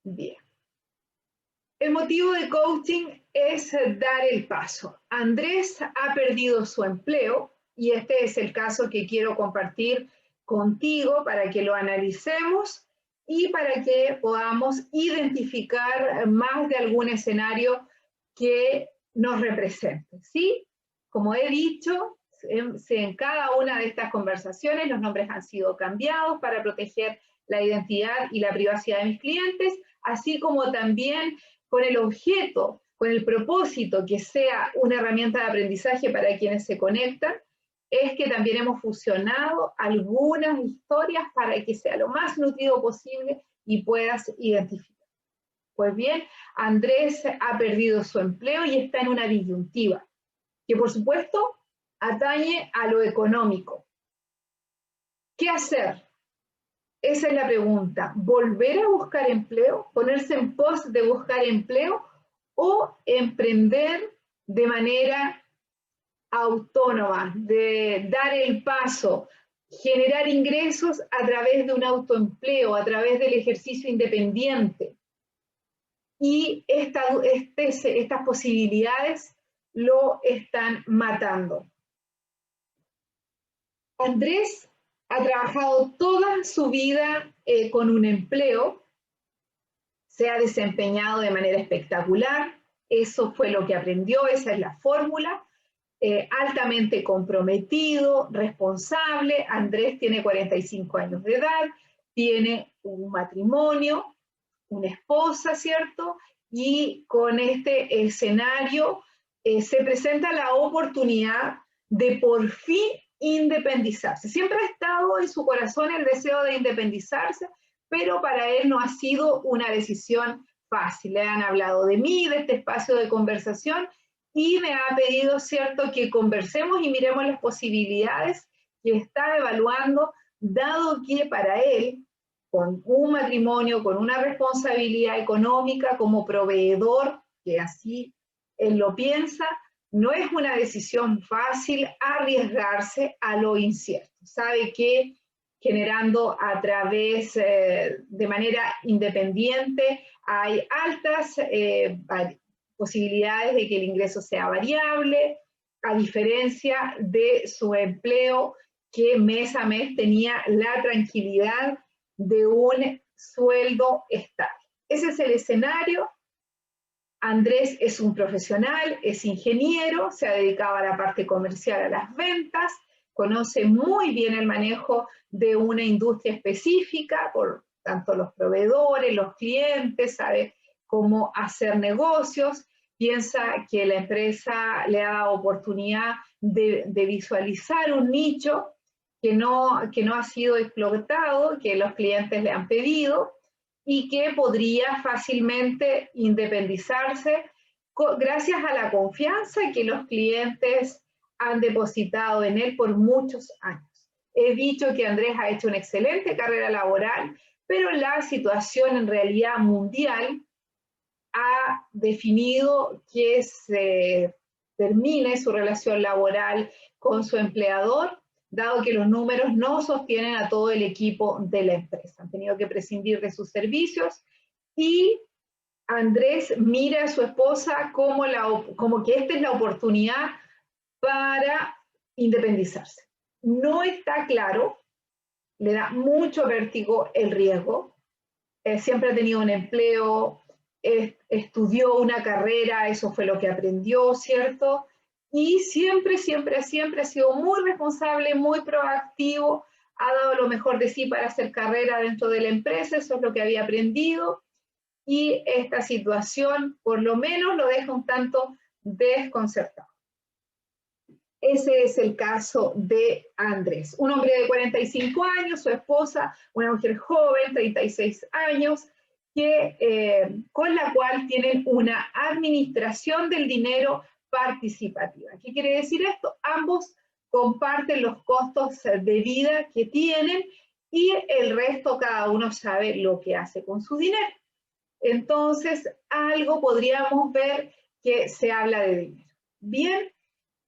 Bien. El motivo de coaching es dar el paso. Andrés ha perdido su empleo y este es el caso que quiero compartir contigo para que lo analicemos y para que podamos identificar más de algún escenario que nos represente, ¿sí? Como he dicho, en cada una de estas conversaciones los nombres han sido cambiados para proteger la identidad y la privacidad de mis clientes, así como también con el objeto, con el propósito que sea una herramienta de aprendizaje para quienes se conectan, es que también hemos fusionado algunas historias para que sea lo más nutrido posible y puedas identificar. Pues bien, Andrés ha perdido su empleo y está en una disyuntiva, que por supuesto atañe a lo económico. ¿Qué hacer? Esa es la pregunta. ¿Volver a buscar empleo? ¿Ponerse en pos de buscar empleo? ¿O emprender de manera autónoma, de dar el paso, generar ingresos a través de un autoempleo, a través del ejercicio independiente? Y estas posibilidades lo están matando. Andrés ha trabajado toda su vida con un empleo, se ha desempeñado de manera espectacular, eso fue lo que aprendió, esa es la fórmula, altamente comprometido, responsable. Andrés tiene 45 años de edad, tiene un matrimonio, una esposa, ¿cierto? Y con este escenario se presenta la oportunidad de por fin independizarse. Siempre ha estado en su corazón el deseo de independizarse, pero para él no ha sido una decisión fácil. Le han hablado de mí, de este espacio de conversación, y me ha pedido, ¿cierto?, que conversemos y miremos las posibilidades que está evaluando, dado que para él, con un matrimonio, con una responsabilidad económica como proveedor, que así él lo piensa, no es una decisión fácil arriesgarse a lo incierto. Sabe que generando a través de manera independiente hay altas posibilidades de que el ingreso sea variable, a diferencia de su empleo que mes a mes tenía la tranquilidad de un sueldo estable. Ese es el escenario. Andrés es un profesional, es ingeniero, se ha dedicado a la parte comercial, a las ventas, conoce muy bien el manejo de una industria específica, por tanto los proveedores, los clientes, sabe cómo hacer negocios, piensa que la empresa le ha dado oportunidad de visualizar un nicho que no ha sido explotado, que los clientes le han pedido, y que podría fácilmente independizarse gracias a la confianza que los clientes han depositado en él por muchos años. He dicho que Andrés ha hecho una excelente carrera laboral, pero la situación en realidad mundial ha definido que se termine su relación laboral con su empleador, dado que los números no sostienen a todo el equipo de la empresa. Han tenido que prescindir de sus servicios y Andrés mira a su esposa como que esta es la oportunidad para independizarse. No está claro, le da mucho vértigo el riesgo. Siempre ha tenido un empleo, estudió una carrera, eso fue lo que aprendió, ¿cierto? Y siempre ha sido muy responsable, muy proactivo, ha dado lo mejor de sí para hacer carrera dentro de la empresa, eso es lo que había aprendido, y esta situación por lo menos lo deja un tanto desconcertado. Ese es el caso de Andrés, un hombre de 45 años, su esposa, una mujer joven, 36 años, con la cual tienen una administración del dinero participativa. ¿Qué quiere decir esto? Ambos comparten los costos de vida que tienen y el resto cada uno sabe lo que hace con su dinero. Entonces, algo podríamos ver que se habla de dinero. Bien,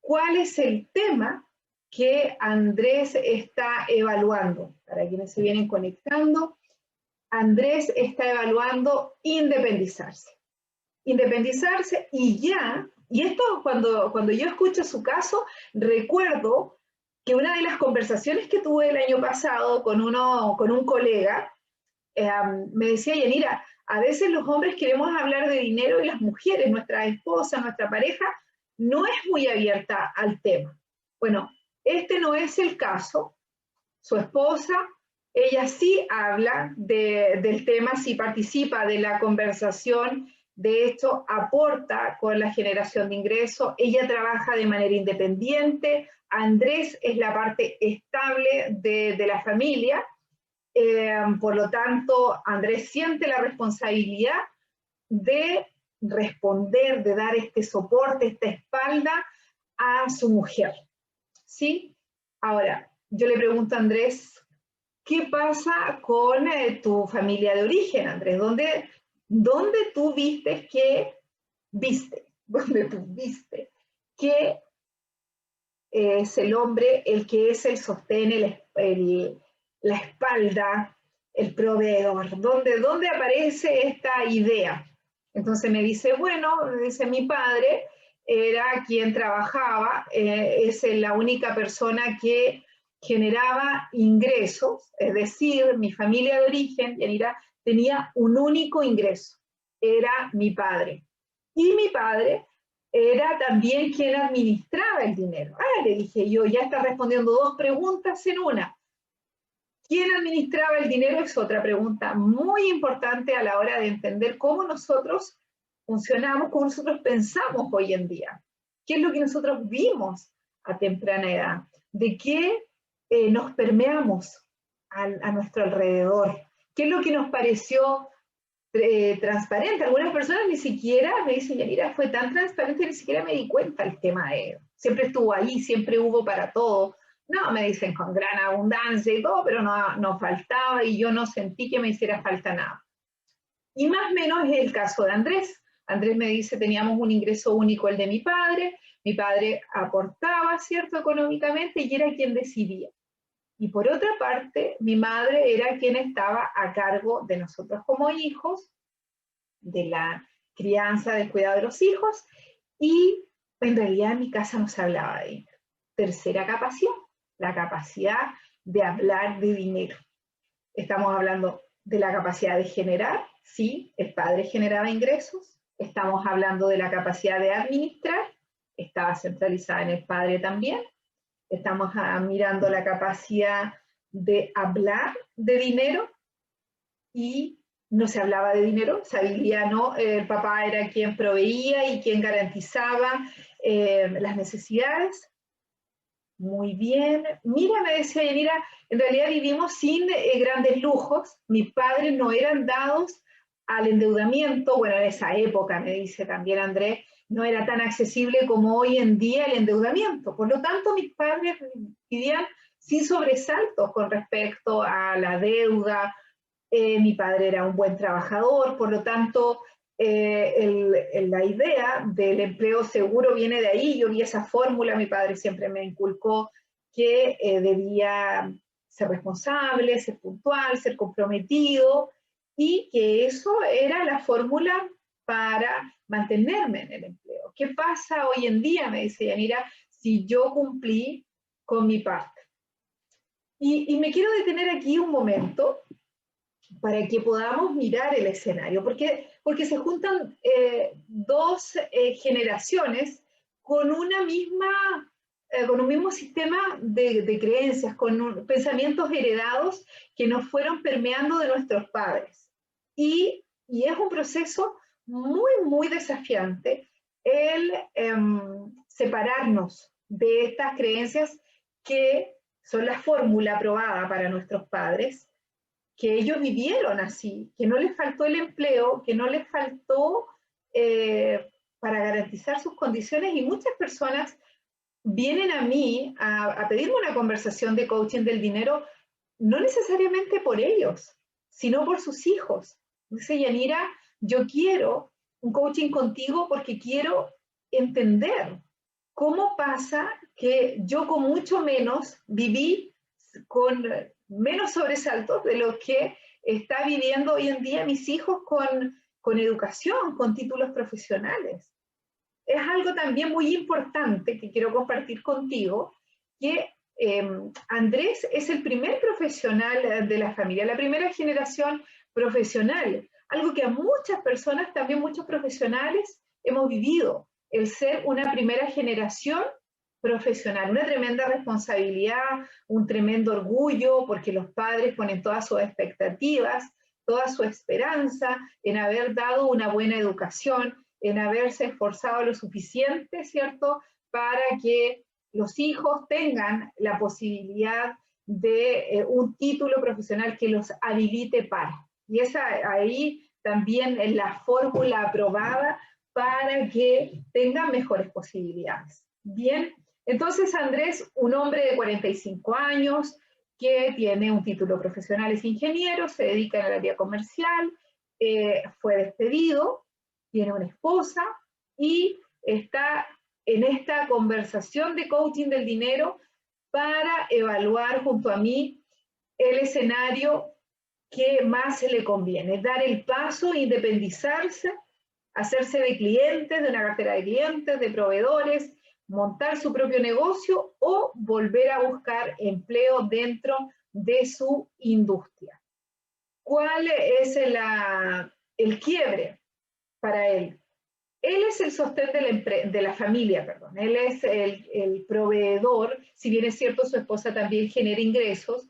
¿cuál es el tema que Andrés está evaluando? Para quienes se vienen conectando, Andrés está evaluando independizarse. Independizarse y ya, y esto cuando yo escucho su caso, recuerdo que una de las conversaciones que tuve el año pasado con un colega, me decía, Yanira, a veces los hombres queremos hablar de dinero y las mujeres, nuestra esposa, nuestra pareja, no es muy abierta al tema. Bueno, este no es el caso. Su esposa, ella sí habla del tema, sí participa de la conversación, de hecho aporta con la generación de ingresos, ella trabaja de manera independiente, Andrés es la parte estable de la familia, por lo tanto Andrés siente la responsabilidad de responder, de dar este soporte, esta espalda a su mujer, ¿sí? Ahora, yo le pregunto a Andrés, ¿qué pasa con tu familia de origen, Andrés? ¿Dónde tú viste que es el hombre el que es el sostén, la espalda, el proveedor? ¿Dónde aparece esta idea? Entonces me dice, bueno, me dice, mi padre era quien trabajaba, es la única persona que generaba ingresos, es decir, mi familia de origen, Yanira, tenía un único ingreso, era mi padre. Y mi padre era también quien administraba el dinero. Ah, le dije yo, ya está respondiendo dos preguntas en una. ¿Quién administraba el dinero? Es otra pregunta muy importante a la hora de entender cómo nosotros funcionamos, cómo nosotros pensamos hoy en día. ¿Qué es lo que nosotros vimos a temprana edad? ¿De qué nos permeamos a nuestro alrededor? ¿Qué es lo que nos pareció transparente? Algunas personas ni siquiera me dicen, Yanira, fue tan transparente que ni siquiera me di cuenta el tema de, siempre estuvo ahí, siempre hubo para todo. No, me dicen con gran abundancia y todo, pero no faltaba y yo no sentí que me hiciera falta nada. Y más o menos es el caso de Andrés. Andrés me dice, teníamos un ingreso único, el de mi padre aportaba, ¿cierto?, económicamente y era quien decidía. Y por otra parte, mi madre era quien estaba a cargo de nosotros como hijos, de la crianza, del cuidado de los hijos, y en realidad en mi casa no se hablaba de dinero. Tercera capacidad, la capacidad de hablar de dinero. Estamos hablando de la capacidad de generar, sí, el padre generaba ingresos. Estamos hablando de la capacidad de administrar, estaba centralizada en el padre también. Estamos mirando la capacidad de hablar de dinero y no se hablaba de dinero, sabía, ¿no? El papá era quien proveía y quien garantizaba las necesidades. Muy bien. Mira, me decía Yanira, en realidad vivimos sin grandes lujos. Mis padres no eran dados al endeudamiento. Bueno, en esa época, me dice también Andrés, no era tan accesible como hoy en día el endeudamiento. Por lo tanto, mis padres vivían sin sobresaltos con respecto a la deuda. Mi padre era un buen trabajador, por lo tanto, la idea del empleo seguro viene de ahí. Yo vi esa fórmula, mi padre siempre me inculcó que debía ser responsable, ser puntual, ser comprometido, y que eso era la fórmula para mantenerme en el empleo. ¿Qué pasa hoy en día? Me dice Yanira, si yo cumplí con mi parte. Y me quiero detener aquí un momento para que podamos mirar el escenario, porque se juntan dos generaciones con con un mismo sistema de creencias, con pensamientos heredados que nos fueron permeando de nuestros padres. Y es un proceso muy desafiante el separarnos de estas creencias que son la fórmula aprobada para nuestros padres, que ellos vivieron así, que no les faltó el empleo, que no les faltó para garantizar sus condiciones, y muchas personas vienen a mí a pedirme una conversación de coaching del dinero, no necesariamente por ellos, sino por sus hijos. Dice Yanira, yo quiero un coaching contigo porque quiero entender cómo pasa que yo con mucho menos viví con menos sobresaltos de lo que está viviendo hoy en día mis hijos con educación, con títulos profesionales. Es algo también muy importante que quiero compartir contigo, que Andrés es el primer profesional de la familia, la primera generación profesional, algo que a muchas personas, también muchos profesionales, hemos vivido, el ser una primera generación profesional, una tremenda responsabilidad, un tremendo orgullo, porque los padres ponen todas sus expectativas, toda su esperanza en haber dado una buena educación, en haberse esforzado lo suficiente, ¿cierto?, para que los hijos tengan la posibilidad de un título profesional que los habilite para. Y esa ahí también es la fórmula aprobada para que tengan mejores posibilidades. Bien, entonces Andrés, un hombre de 45 años, que tiene un título profesional, es ingeniero, se dedica en el área comercial, fue despedido, tiene una esposa y está en esta conversación de coaching del dinero para evaluar junto a mí el escenario que más se le conviene, dar el paso, independizarse, hacerse de clientes, de una cartera de clientes, de proveedores, montar su propio negocio o volver a buscar empleo dentro de su industria. ¿Cuál es el quiebre para él? Él es el sostén de la familia, perdón. Él es el proveedor, si bien es cierto, su esposa también genera ingresos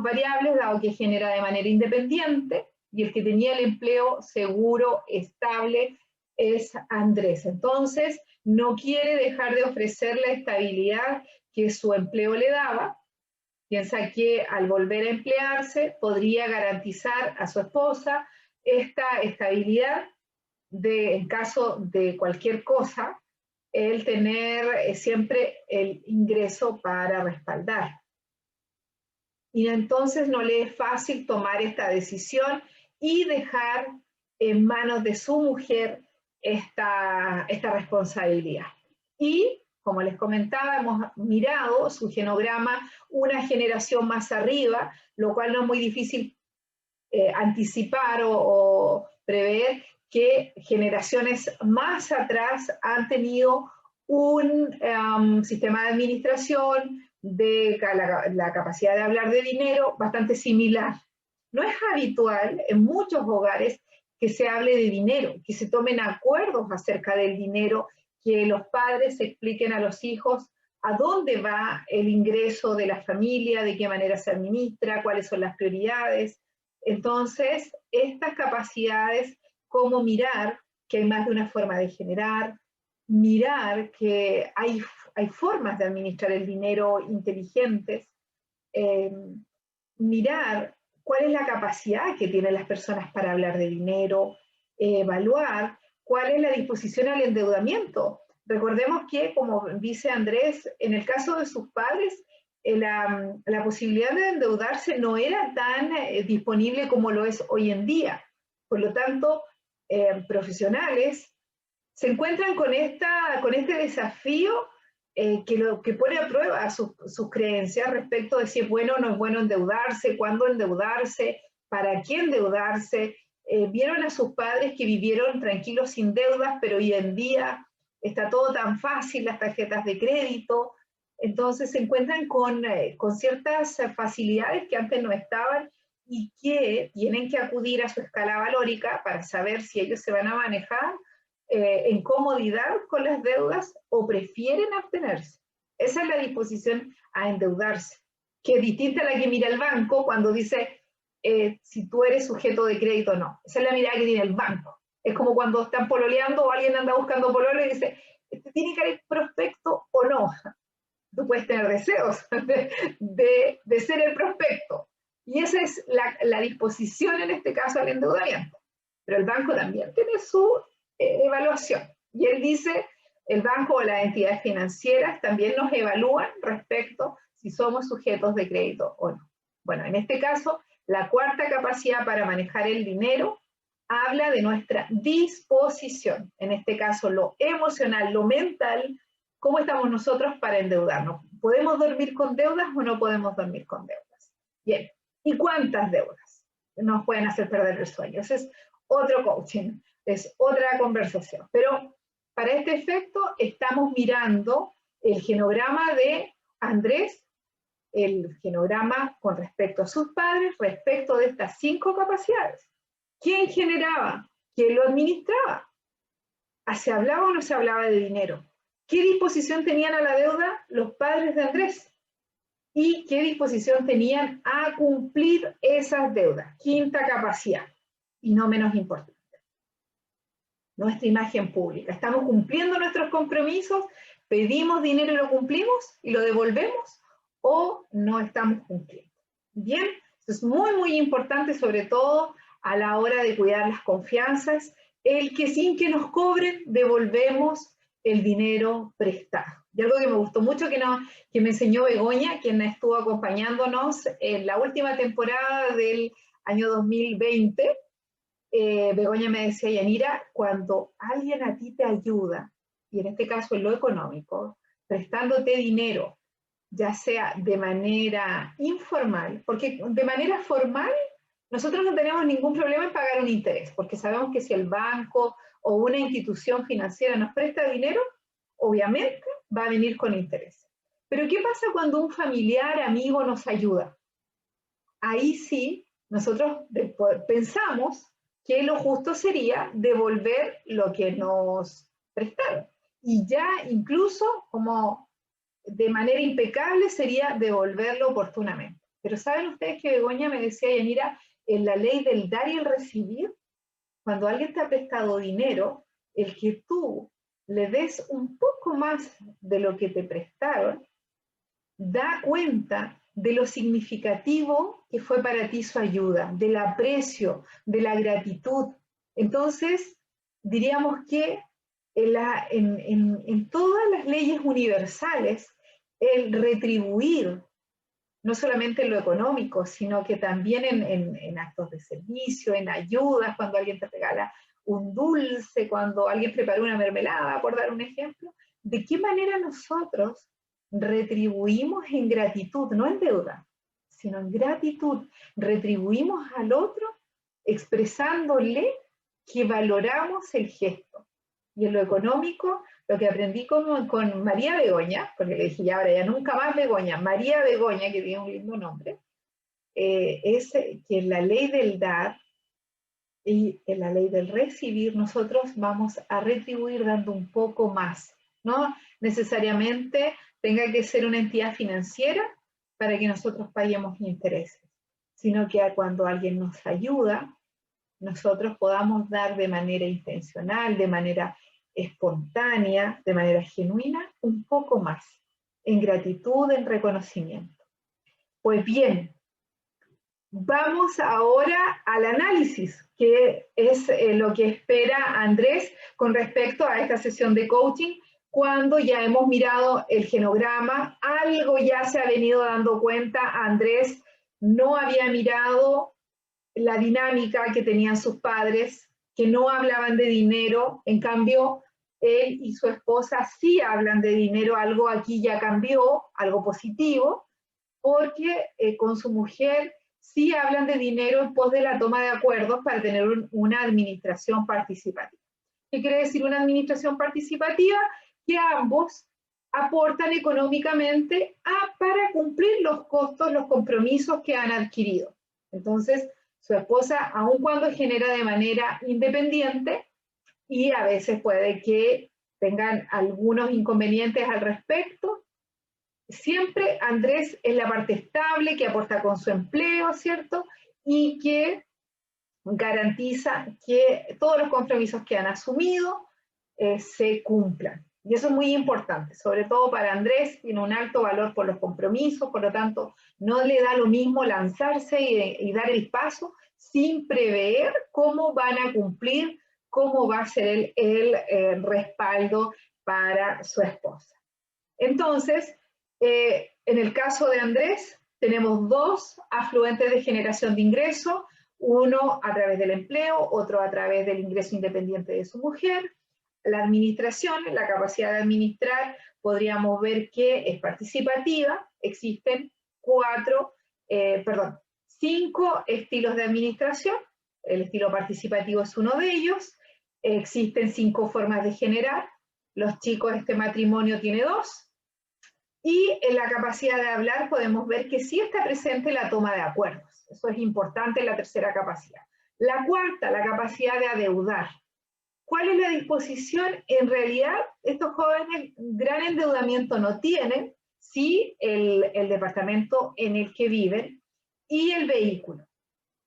variables, dado que genera de manera independiente, y el que tenía el empleo seguro, estable, es Andrés. Entonces, no quiere dejar de ofrecer la estabilidad que su empleo le daba. Piensa que al volver a emplearse podría garantizar a su esposa esta estabilidad en caso de cualquier cosa, el tener siempre el ingreso para respaldar. Y entonces no le es fácil tomar esta decisión y dejar en manos de su mujer esta responsabilidad. Y, como les comentaba, hemos mirado su genograma una generación más arriba, lo cual no es muy difícil anticipar o prever que generaciones más atrás han tenido un sistema de administración, de la capacidad de hablar de dinero bastante similar. No es habitual en muchos hogares que se hable de dinero, que se tomen acuerdos acerca del dinero, que los padres expliquen a los hijos a dónde va el ingreso de la familia, de qué manera se administra, cuáles son las prioridades. Entonces, estas capacidades, como mirar que hay más de una forma de generar, mirar que hay formas de administrar el dinero inteligentes, mirar cuál es la capacidad que tienen las personas para hablar de dinero, evaluar cuál es la disposición al endeudamiento. Recordemos que, como dice Andrés, en el caso de sus padres, la posibilidad de endeudarse no era tan disponible como lo es hoy en día. Por lo tanto, profesionales se encuentran con este desafío que pone a prueba sus creencias respecto de si es bueno o no es bueno endeudarse, cuándo endeudarse, para qué endeudarse. Vieron a sus padres que vivieron tranquilos sin deudas, pero hoy en día está todo tan fácil, las tarjetas de crédito. Entonces se encuentran con ciertas facilidades que antes no estaban y que tienen que acudir a su escala valórica para saber si ellos se van a manejar en comodidad con las deudas o prefieren abstenerse. Esa es la disposición a endeudarse, que es distinta a la que mira el banco cuando dice si tú eres sujeto de crédito o no. Esa es la mirada que tiene el banco. Es como cuando están pololeando o alguien anda buscando pololo y dice, ¿tiene que haber prospecto o no? Tú puedes tener deseos de ser el prospecto. Y esa es la disposición en este caso al endeudamiento. Pero el banco también tiene su evaluación. Y él dice, el banco o las entidades financieras también nos evalúan respecto si somos sujetos de crédito o no. Bueno, en este caso, la cuarta capacidad para manejar el dinero habla de nuestra disposición. En este caso, lo emocional, lo mental, ¿cómo estamos nosotros para endeudarnos? ¿Podemos dormir con deudas o no podemos dormir con deudas? Bien, ¿y cuántas deudas? nos pueden hacer perder el sueño. Ese es otro coaching, es otra conversación. Pero para este efecto estamos mirando el genograma de Andrés, el genograma con respecto a sus padres, respecto de estas 5 capacidades. ¿Quién generaba? ¿Quién lo administraba? ¿Se hablaba o no se hablaba de dinero? ¿Qué disposición tenían a la deuda los padres de Andrés? ¿Y qué disposición tenían a cumplir esas deudas? 5ª capacidad, y no menos importante. Nuestra imagen pública. ¿Estamos cumpliendo nuestros compromisos? ¿Pedimos dinero y lo cumplimos y lo devolvemos? ¿O no estamos cumpliendo? Bien, eso es muy, muy importante, sobre todo a la hora de cuidar las confianzas, el que sin que nos cobren devolvemos el dinero prestado. Y algo que me gustó mucho que me enseñó Begoña, quien estuvo acompañándonos en la última temporada del año 2020, Begoña me decía, Yanira, cuando alguien a ti te ayuda, y en este caso en lo económico, prestándote dinero, ya sea de manera informal, porque de manera formal nosotros no tenemos ningún problema en pagar un interés, porque sabemos que si el banco o una institución financiera nos presta dinero, obviamente va a venir con interés. Pero ¿qué pasa cuando un familiar, amigo nos ayuda? Ahí sí, nosotros pensamos que lo justo sería devolver lo que nos prestaron. Y ya incluso como de manera impecable sería devolverlo oportunamente. Pero ¿saben ustedes que Begoña me decía, Yanira, en la ley del dar y el recibir, cuando alguien te ha prestado dinero, el que tú le des un poco más de lo que te prestaron, da cuenta de lo significativo que fue para ti su ayuda, del aprecio, de la gratitud. Entonces, diríamos que en todas las leyes universales, el retribuir, no solamente en lo económico, sino que también en actos de servicio, en ayudas, cuando alguien te regala un dulce, cuando alguien prepara una mermelada, por dar un ejemplo, ¿de qué manera nosotros retribuimos en gratitud, no en deuda, sino en gratitud? Retribuimos al otro expresándole que valoramos el gesto. Y en lo económico, lo que aprendí con María Begoña, porque le dije, ya ahora ya nunca más Begoña, María Begoña, que tiene un lindo nombre, es que en la ley del dar y en la ley del recibir, nosotros vamos a retribuir dando un poco más. No necesariamente tenga que ser una entidad financiera para que nosotros paguemos intereses, sino que cuando alguien nos ayuda, nosotros podamos dar de manera intencional, de manera espontánea, de manera genuina, un poco más, en gratitud, en reconocimiento. Pues bien, vamos ahora al análisis, que es lo que espera Andrés con respecto a esta sesión de coaching, cuando ya hemos mirado el genograma, algo ya se ha venido dando cuenta, Andrés no había mirado la dinámica que tenían sus padres, que no hablaban de dinero, en cambio, él y su esposa sí hablan de dinero, algo aquí ya cambió, algo positivo, porque con su mujer sí hablan de dinero en pos de la toma de acuerdos para tener una administración participativa. ¿Qué quiere decir una administración participativa? Que ambos aportan económicamente para cumplir los costos, los compromisos que han adquirido. Entonces, su esposa, aun cuando genera de manera independiente, y a veces puede que tengan algunos inconvenientes al respecto, siempre Andrés es la parte estable que aporta con su empleo, ¿cierto? Y que garantiza que todos los compromisos que han asumido se cumplan. Y eso es muy importante, sobre todo para Andrés, tiene un alto valor por los compromisos, por lo tanto, no le da lo mismo lanzarse y dar el paso sin prever cómo van a cumplir, cómo va a ser el respaldo para su esposa. Entonces, en el caso de Andrés, tenemos 2 afluentes de generación de ingreso, uno a través del empleo, otro a través del ingreso independiente de su mujer. La administración, la capacidad de administrar, podríamos ver que es participativa, existen 5 estilos de administración. El estilo participativo es uno de ellos. Existen 5 formas de generar. Los chicos, este matrimonio tiene 2. Y en la capacidad de hablar podemos ver que sí está presente la toma de acuerdos. Eso es importante en la tercera capacidad. La cuarta, la capacidad de adeudar. ¿Cuál es la disposición? En realidad, estos jóvenes gran endeudamiento no tienen, sí el departamento en el que viven y el vehículo.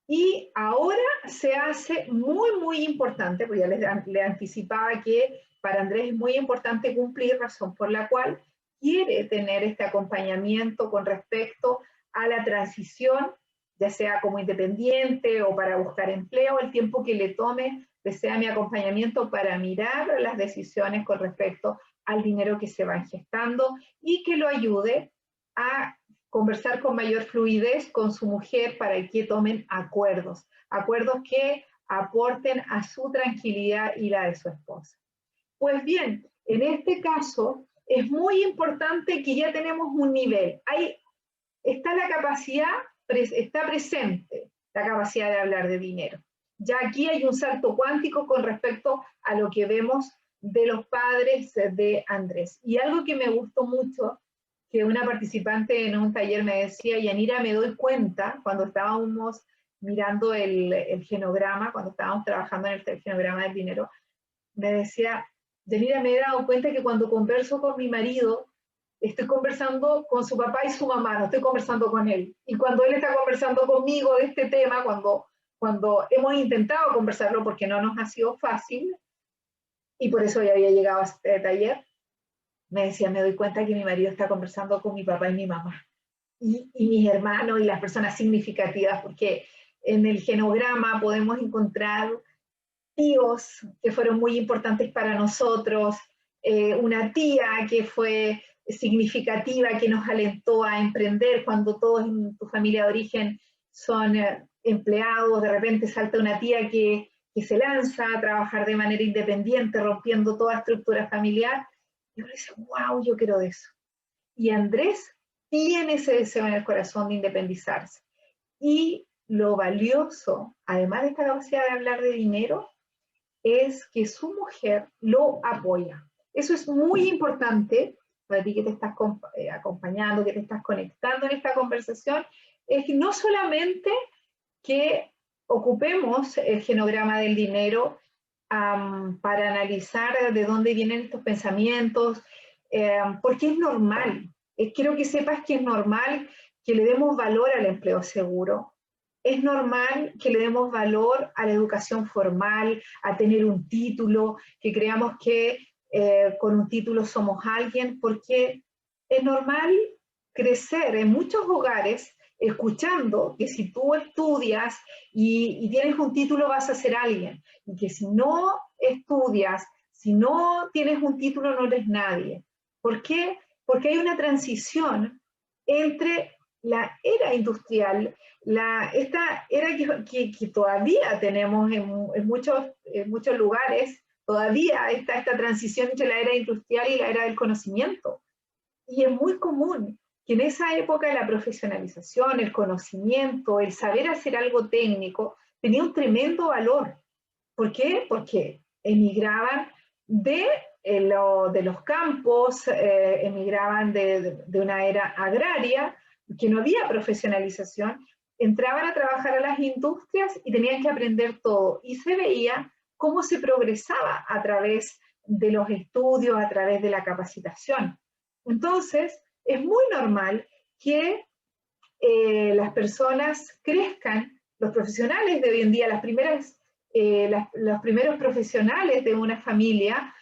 Y ahora se hace muy importante, porque ya les anticipaba que para Andrés es muy importante cumplir, razón por la cual quiere tener este acompañamiento con respecto a la transición, ya sea como independiente o para buscar empleo, el tiempo que le tome, desea mi acompañamiento para mirar las decisiones con respecto al dinero que se van gestando y que lo ayude a conversar con mayor fluidez con su mujer para que tomen acuerdos, acuerdos que aporten a su tranquilidad y la de su esposa. Pues bien, en este caso es muy importante que ya tenemos un nivel. Ahí está la capacidad, está presente la capacidad de hablar de dinero. Ya aquí hay un salto cuántico con respecto a lo que vemos de los padres de Andrés. Y algo que me gustó mucho, que una participante en un taller me decía, Yanira, me doy cuenta cuando estábamos mirando el genograma, cuando estábamos trabajando en el genograma del dinero, me decía, Yanira, me he dado cuenta que cuando converso con mi marido, estoy conversando con su papá y su mamá, no estoy conversando con él. Y cuando él está conversando conmigo de este tema, cuando hemos intentado conversarlo porque no nos ha sido fácil, y por eso ya había llegado a este taller, me decía, me doy cuenta que mi marido está conversando con mi papá y mi mamá, y mis hermanos y las personas significativas, porque en el genograma podemos encontrar tíos que fueron muy importantes para nosotros, una tía que fue significativa, que nos alentó a emprender cuando todos en tu familia de origen son empleados, de repente salta una tía que se lanza a trabajar de manera independiente, rompiendo toda estructura familiar. Y uno dice, wow, yo quiero de eso. Y Andrés tiene ese deseo en el corazón de independizarse. Y lo valioso, además de esta capacidad de hablar de dinero, es que su mujer lo apoya. Eso es muy importante para ti que te estás acompañando, que te estás conectando en esta conversación, es que no solamente que ocupemos el genograma del dinero para analizar de dónde vienen estos pensamientos, porque es normal. Quiero que sepas que es normal que le demos valor al empleo seguro. Es normal que le demos valor a la educación formal, a tener un título, que creamos que con un título somos alguien, porque es normal crecer en muchos hogares escuchando que si tú estudias y tienes un título vas a ser alguien, y que si no estudias, si no tienes un título no eres nadie. ¿Por qué? Porque hay una transición entre la era industrial, esta era que todavía tenemos en muchos lugares, todavía está esta transición entre la era industrial y la era del conocimiento. Y es muy común que en esa época la profesionalización, el conocimiento, el saber hacer algo técnico, tenía un tremendo valor. ¿Por qué? Porque emigraban de los campos, emigraban de una era agraria, que no había profesionalización, entraban a trabajar a las industrias y tenían que aprender todo. Y se veía cómo se progresaba a través de los estudios, a través de la capacitación. Entonces, es muy normal que las personas crezcan, los profesionales de hoy en día, los primeros profesionales de una familia,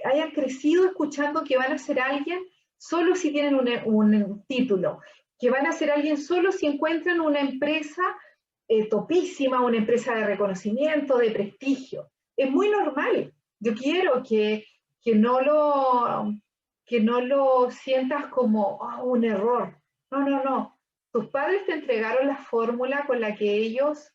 hayan crecido escuchando que van a ser alguien solo si tienen un título, que van a ser alguien solo si encuentran una empresa topísima, una empresa de reconocimiento, de prestigio. Es muy normal. Yo quiero que no lo sientas como un error. No. Tus padres te entregaron la fórmula con la que ellos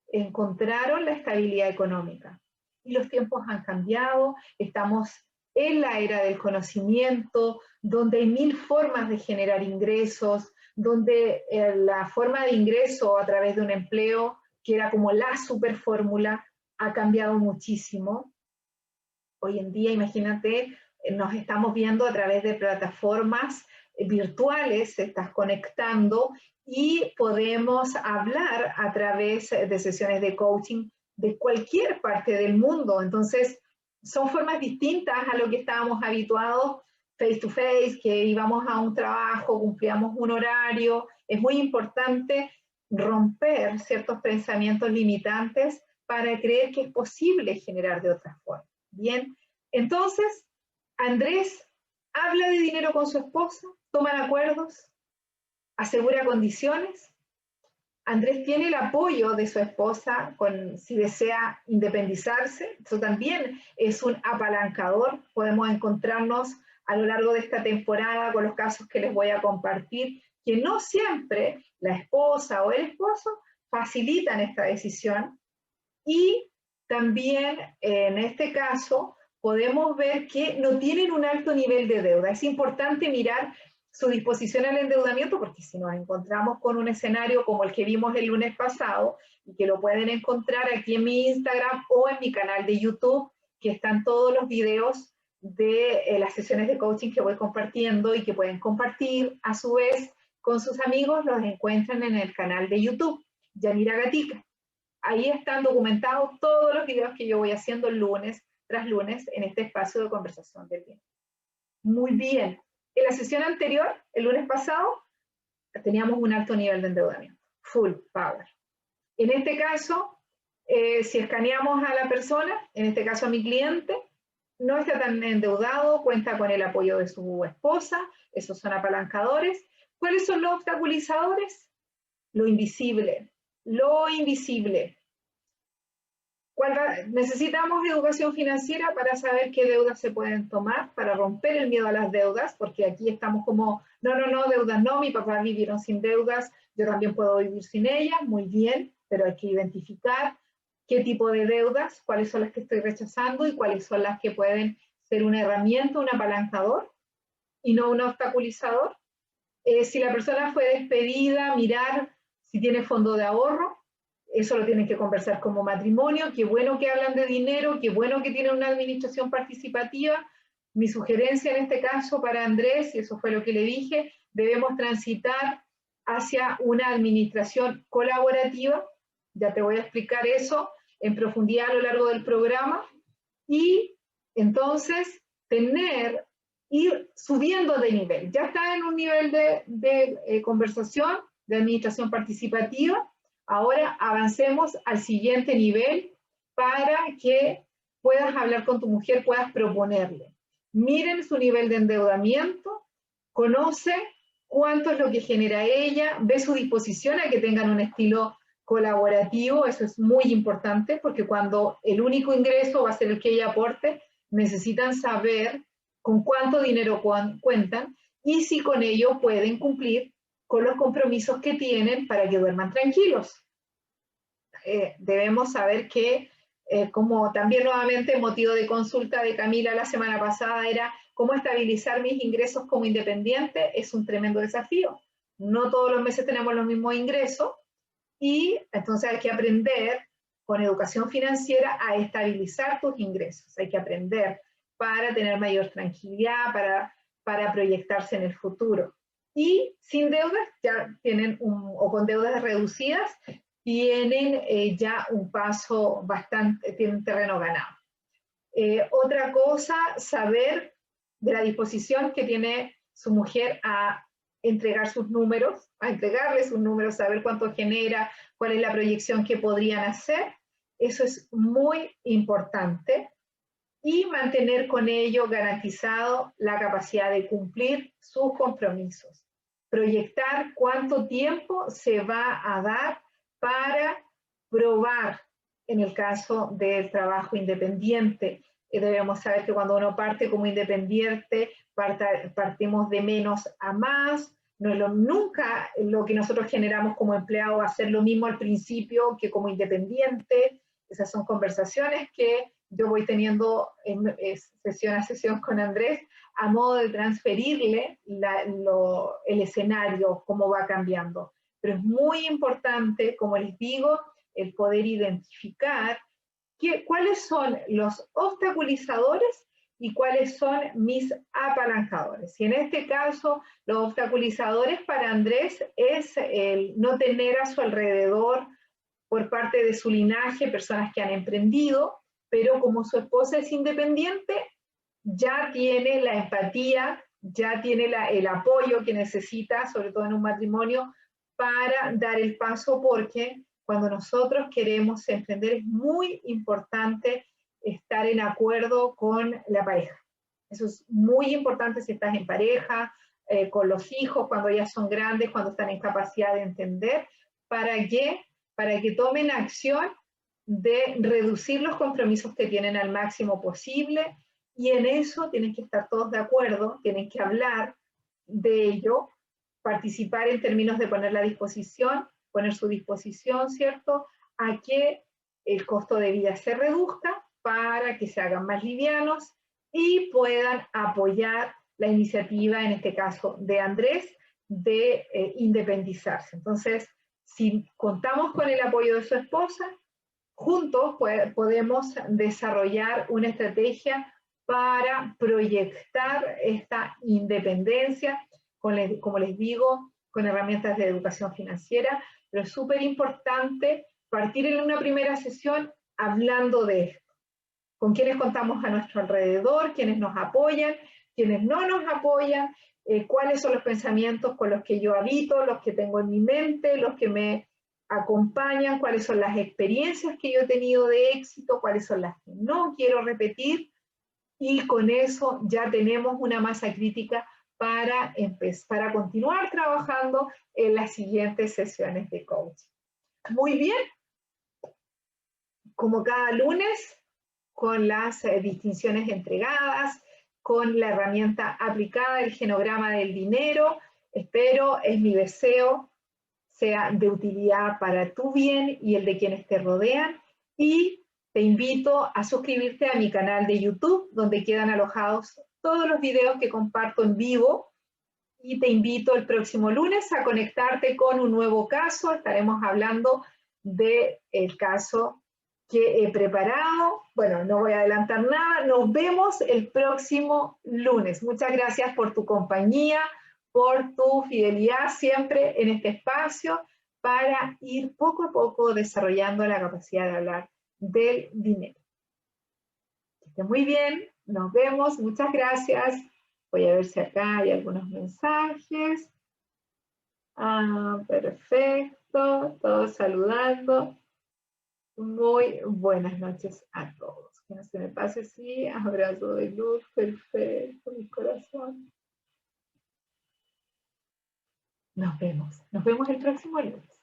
encontraron la estabilidad económica. Y los tiempos han cambiado, estamos en la era del conocimiento, donde hay 1000 formas de generar ingresos, donde la forma de ingreso a través de un empleo, que era como la super fórmula, ha cambiado muchísimo. Hoy en día, imagínate, nos estamos viendo a través de plataformas virtuales, te estás conectando y podemos hablar a través de sesiones de coaching de cualquier parte del mundo. Entonces, son formas distintas a lo que estábamos habituados face to face, que íbamos a un trabajo, cumplíamos un horario. Es muy importante romper ciertos pensamientos limitantes para creer que es posible generar de otra forma. Bien, entonces, Andrés habla de dinero con su esposa, toman acuerdos, asegura condiciones. Andrés tiene el apoyo de su esposa si desea independizarse. Eso también es un apalancador. Podemos encontrarnos a lo largo de esta temporada con los casos que les voy a compartir, que no siempre la esposa o el esposo facilitan esta decisión. Y también en este caso podemos ver que no tienen un alto nivel de deuda. Es importante mirar su disposición al endeudamiento, porque si nos encontramos con un escenario como el que vimos el lunes pasado, y que lo pueden encontrar aquí en mi Instagram o en mi canal de YouTube, que están todos los videos de las sesiones de coaching que voy compartiendo y que pueden compartir a su vez con sus amigos, los encuentran en el canal de YouTube, Yanira Gatica. Ahí están documentados todos los videos que yo voy haciendo lunes tras lunes en este espacio de conversación del tiempo. Muy bien. En la sesión anterior, el lunes pasado, teníamos un alto nivel de endeudamiento, full power. En este caso, si escaneamos a la persona, en este caso a mi cliente, no está tan endeudado, cuenta con el apoyo de su esposa, esos son apalancadores. ¿Cuáles son los obstaculizadores? Lo invisible. Lo invisible. Necesitamos educación financiera para saber qué deudas se pueden tomar, para romper el miedo a las deudas, porque aquí estamos como, no, deudas no, mi papá vivieron sin deudas, yo también puedo vivir sin ellas, muy bien, pero hay que identificar qué tipo de deudas, cuáles son las que estoy rechazando y cuáles son las que pueden ser una herramienta, un apalancador y no un obstaculizador. Si la persona fue despedida, mirar si tiene fondo de ahorro. Eso lo tienen que conversar como matrimonio. Qué bueno que hablan de dinero, qué bueno que tienen una administración participativa. Mi sugerencia en este caso para Andrés, y eso fue lo que le dije, debemos transitar hacia una administración colaborativa. Ya te voy a explicar eso en profundidad a lo largo del programa. Y entonces ir subiendo de nivel. Ya está en un nivel de conversación, de administración participativa. Ahora avancemos al siguiente nivel para que puedas hablar con tu mujer, puedas proponerle. Miren su nivel de endeudamiento, conoce cuánto es lo que genera ella, ve su disposición a que tengan un estilo colaborativo. Eso es muy importante porque cuando el único ingreso va a ser el que ella aporte, necesitan saber con cuánto dinero cuentan y si con ello pueden cumplir con los compromisos que tienen para que duerman tranquilos. Debemos saber que, como también nuevamente motivo de consulta de Camila la semana pasada era cómo estabilizar mis ingresos como independiente, es un tremendo desafío. No todos los meses tenemos los mismos ingresos y entonces hay que aprender con educación financiera a estabilizar tus ingresos. Hay que aprender para tener mayor tranquilidad, para proyectarse en el futuro. Y sin deudas, ya tienen o con deudas reducidas, tienen ya un paso bastante, tienen terreno ganado. Otra cosa, saber de la disposición que tiene su mujer a entregar sus números, a entregarle sus números, saber cuánto genera, cuál es la proyección que podrían hacer. Eso es muy importante. Y mantener con ello garantizado la capacidad de cumplir sus compromisos. Proyectar cuánto tiempo se va a dar para probar en el caso del trabajo independiente. Debemos saber que cuando uno parte como independiente, partimos de menos a más. No es nunca lo que nosotros generamos como empleado va a ser lo mismo al principio que como independiente. Esas son conversaciones que yo voy teniendo sesión a sesión con Andrés, a modo de transferirle el escenario, cómo va cambiando. Pero es muy importante, como les digo, el poder identificar cuáles son los obstaculizadores y cuáles son mis apalancadores. Y en este caso, los obstaculizadores para Andrés es el no tener a su alrededor, por parte de su linaje, personas que han emprendido, pero como su esposa es independiente, ya tiene la empatía, ya tiene el apoyo que necesita, sobre todo en un matrimonio, para dar el paso, porque cuando nosotros queremos emprender es muy importante estar en acuerdo con la pareja. Eso es muy importante si estás en pareja, con los hijos, cuando ya son grandes, cuando están en capacidad de entender, para que tomen acción de reducir los compromisos que tienen al máximo posible, y en eso tienen que estar todos de acuerdo, tienen que hablar de ello, participar en términos de poner la disposición, poner su disposición, ¿cierto?, a que el costo de vida se reduzca para que se hagan más livianos y puedan apoyar la iniciativa, en este caso de Andrés, de independizarse. Entonces, si contamos con el apoyo de su esposa, juntos podemos desarrollar una estrategia para proyectar esta independencia, como les digo, con herramientas de educación financiera, pero es súper importante partir en una primera sesión hablando de esto. Con quienes contamos a nuestro alrededor, quienes nos apoyan, quienes no nos apoyan, cuáles son los pensamientos con los que yo habito, los que tengo en mi mente, los que me acompañan, cuáles son las experiencias que yo he tenido de éxito, cuáles son las que no quiero repetir, y con eso ya tenemos una masa crítica para continuar trabajando en las siguientes sesiones de coaching. Muy bien, como cada lunes, con las distinciones entregadas, con la herramienta aplicada, el genograma del dinero. Espero, es mi deseo, sea de utilidad para tu bien y el de quienes te rodean. Y te invito a suscribirte a mi canal de YouTube, donde quedan alojados todos los videos que comparto en vivo. Y te invito el próximo lunes a conectarte con un nuevo caso. Estaremos hablando del caso que he preparado. Bueno, no voy a adelantar nada. Nos vemos el próximo lunes. Muchas gracias por tu compañía, por tu fidelidad siempre en este espacio, para ir poco a poco desarrollando la capacidad de hablar del dinero. Que esté muy bien. Nos vemos. Muchas gracias. Voy a ver si acá hay algunos mensajes. Perfecto. Todos saludando. Muy buenas noches a todos. Que no se me pase así. Abrazo de luz. Perfecto. Mi corazón. Nos vemos. Nos vemos el próximo lunes.